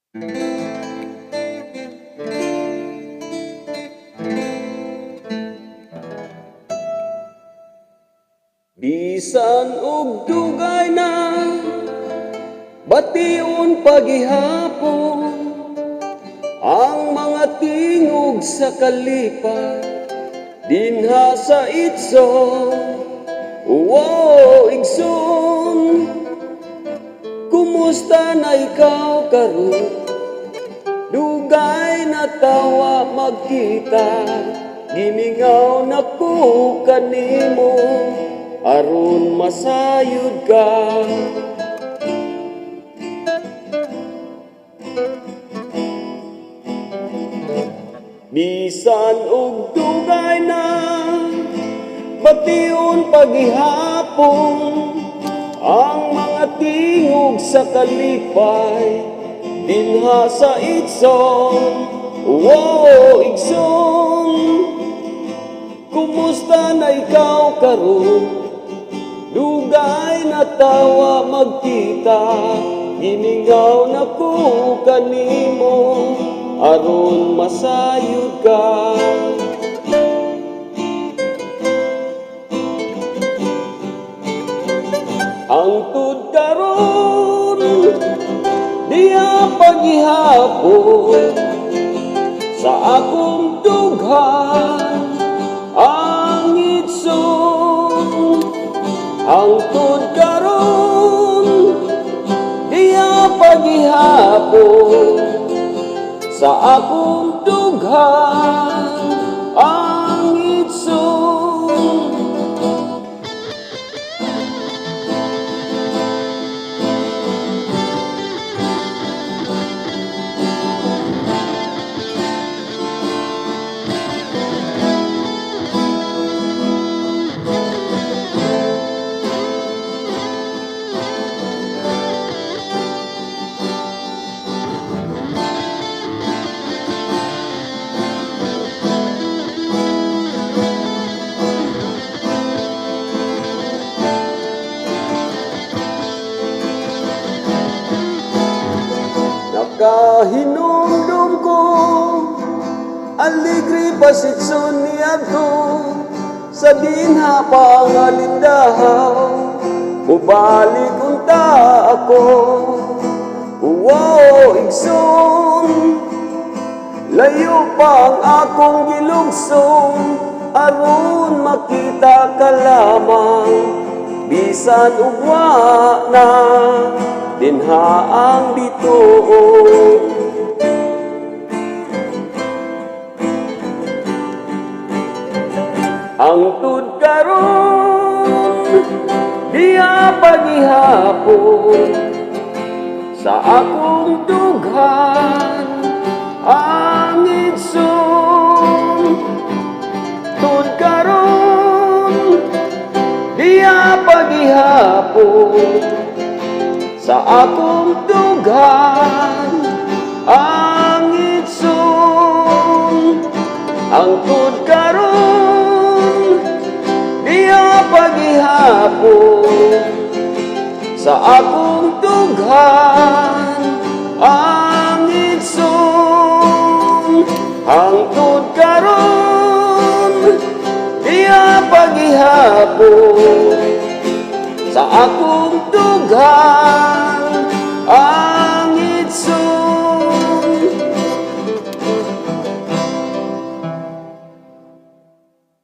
Bisan og dugay na bation pagihapon ang mga tingog sa kalipay dinha sa itson. Wow, igsoon, kumusta na ikaw karon? Dugay na tawa magkita, gimingaw na ko kanimo aron masayod ka. Bisan og dugay na bation pagihapon ang mga tingog sa kalipay dinha sa itson. Wow, igsoon, kumusta na ikaw karon? Dugay na tawa magkita, giningaw na ko kanimo aron masayod ka. Hangtod karon diha pagihapon sa akong dughan ang itson. Hangtod karon diha pagihapon sa akong dughan ang itson. Nakahinumdum ko aligri pasitson niadto sa dinha pangalindahaw, mubalik unta ako. Wow, igsoon, layo pa ang akong gilugsong aron makita ka lamang. Bisan ugwa na dinha ang bituon. Hangtod karon diha pagihapon sa akong dughan ang itson. Tud karon diha pagihapon sa akong dughan ang itson. Hangtod karon diha pagihapon sa akong dughan ang itson. Hangtod karon diha pagihapon sa akong dughan